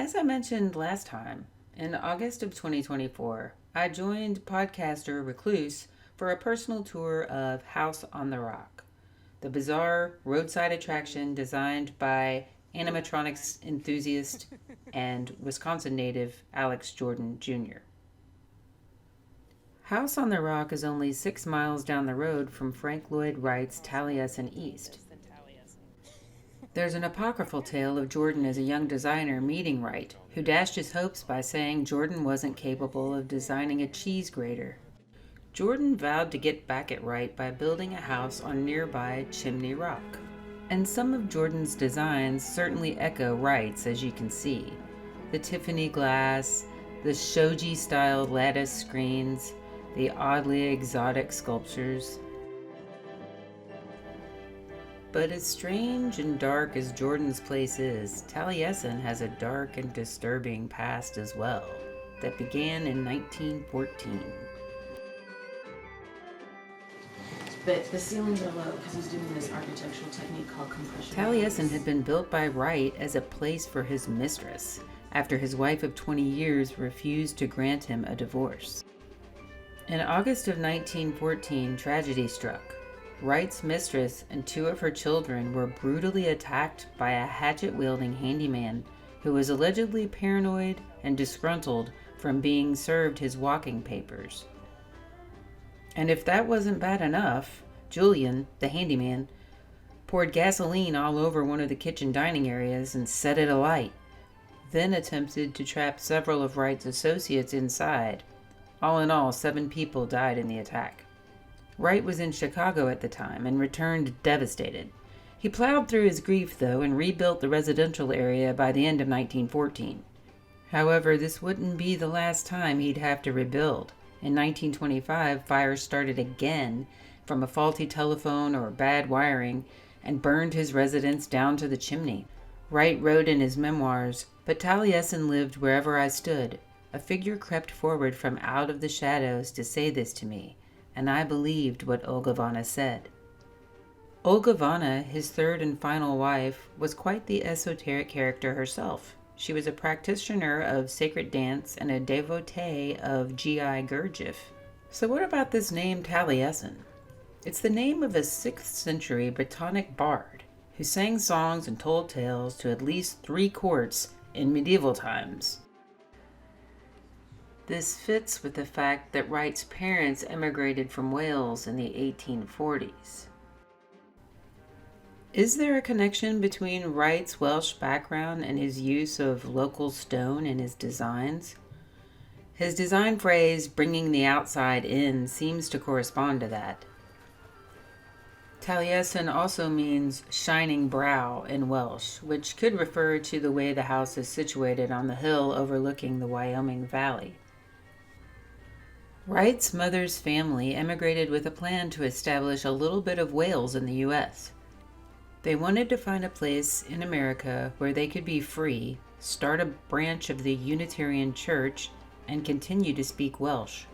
As I mentioned last time, in August of 2024, I joined podcaster Recluse for a personal tour of House on the Rock, the bizarre roadside attraction designed by animatronics enthusiast and Wisconsin native Alex Jordan Jr. House on the Rock is only 6 miles down the road from Frank Lloyd Wright's Taliesin East. There's an apocryphal tale of Jordan as a young designer meeting Wright, who dashed his hopes by saying Jordan wasn't capable of designing a cheese grater. Jordan vowed to get back at Wright by building a house on nearby Chimney Rock. And some of Jordan's designs certainly echo Wright's, as you can see. The Tiffany glass, the shoji-styled lattice screens, the oddly exotic sculptures. But as strange and dark as Jordan's place is, Taliesin has a dark and disturbing past as well, that began in 1914. But the ceilings are low because he's doing this architectural technique called compression. Taliesin had been built by Wright as a place for his mistress, after his wife of 20 years refused to grant him a divorce. In August of 1914, tragedy struck. Wright's mistress and two of her children were brutally attacked by a hatchet-wielding handyman who was allegedly paranoid and disgruntled from being served his walking papers. And if that wasn't bad enough, Julian, the handyman, poured gasoline all over one of the kitchen dining areas and set it alight, then attempted to trap several of Wright's associates inside. All in all, 7 people died in the attack. Wright was in Chicago at the time and returned devastated. He plowed through his grief, though, and rebuilt the residential area by the end of 1914. However, this wouldn't be the last time he'd have to rebuild. In 1925, fires started again from a faulty telephone or bad wiring and burned his residence down to the chimney. Wright wrote in his memoirs, "But Taliesin lived wherever I stood. A figure crept forward from out of the shadows to say this to me, and I believed what Olga Vanna said." Olga Vanna, his third and final wife, was quite the esoteric character herself. She was a practitioner of sacred dance and a devotee of G.I. Gurdjieff. So what about this name Taliesin? It's the name of a 6th century Brittonic bard who sang songs and told tales to at least 3 courts in medieval times. This fits with the fact that Wright's parents emigrated from Wales in the 1840s. Is there a connection between Wright's Welsh background and his use of local stone in his designs? His design phrase, "bringing the outside in," seems to correspond to that. Taliesin also means shining brow in Welsh, which could refer to the way the house is situated on the hill overlooking the Wyoming Valley. Wright's mother's family emigrated with a plan to establish a little bit of Wales in the U.S. They wanted to find a place in America where they could be free, start a branch of the Unitarian Church, and continue to speak Welsh.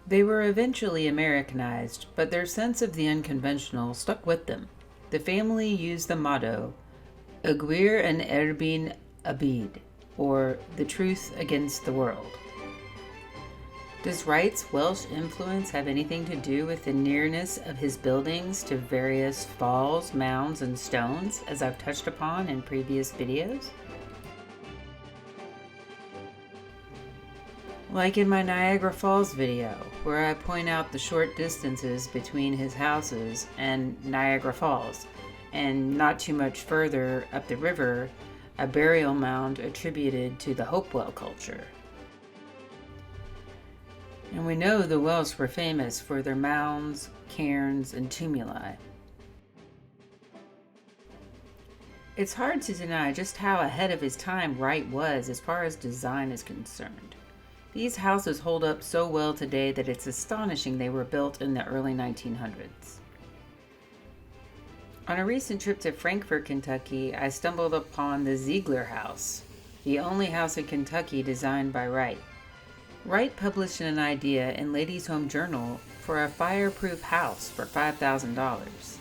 They were eventually Americanized, but their sense of the unconventional stuck with them. The family used the motto, "Y Gwir yn erbyn y byd," or "the truth against the world." Does Wright's Welsh influence have anything to do with the nearness of his buildings to various falls, mounds, and stones, as I've touched upon in previous videos? Like in my Niagara Falls video, where I point out the short distances between his houses and Niagara Falls, and not too much further up the river, a burial mound attributed to the Hopewell culture. And we know the Welsh were famous for their mounds, cairns, and tumuli. It's hard to deny just how ahead of his time Wright was as far as design is concerned. These houses hold up so well today that it's astonishing they were built in the early 1900s. On a recent trip to Frankfort, Kentucky, I stumbled upon the Ziegler House, the only house in Kentucky designed by Wright. Wright published an idea in Ladies' Home Journal for a fireproof house for $5,000.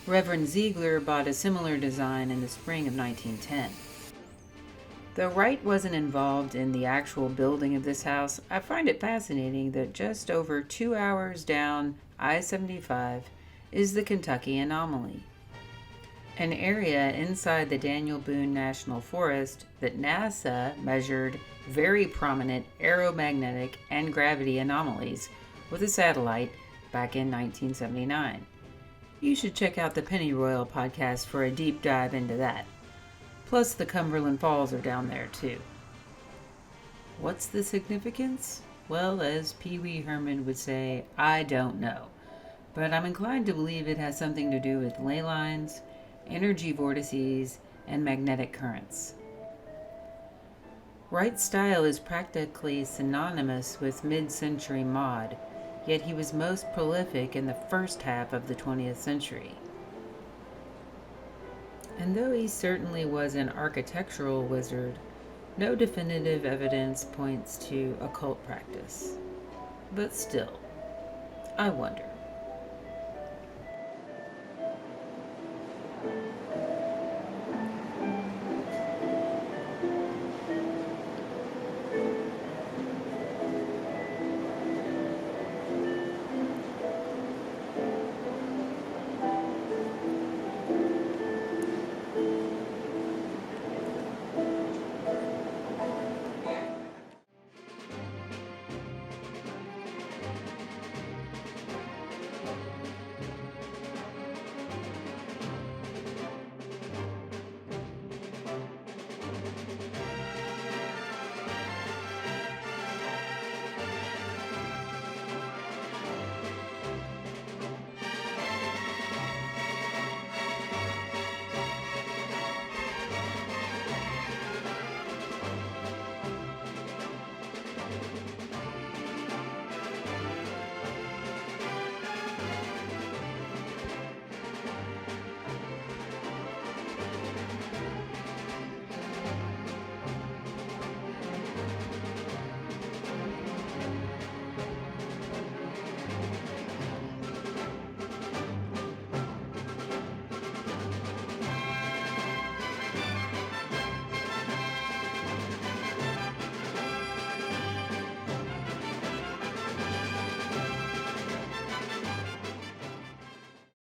Reverend Ziegler bought a similar design in the spring of 1910. Though Wright wasn't involved in the actual building of this house, I find it fascinating that just over 2 hours down I-75 is the Kentucky Anomaly, an area inside the Daniel Boone National Forest that NASA measured very prominent aeromagnetic and gravity anomalies with a satellite back in 1979. You should check out the Pennyroyal podcast for a deep dive into that. Plus, the Cumberland Falls are down there, too. What's the significance? Well, as Pee Wee Herman would say, I don't know. But I'm inclined to believe it has something to do with ley lines, energy vortices, and magnetic currents. Wright's style is practically synonymous with mid-century mod, yet he was most prolific in the first half of the 20th century. And though he certainly was an architectural wizard, no definitive evidence points to occult practice. But still, I wonder.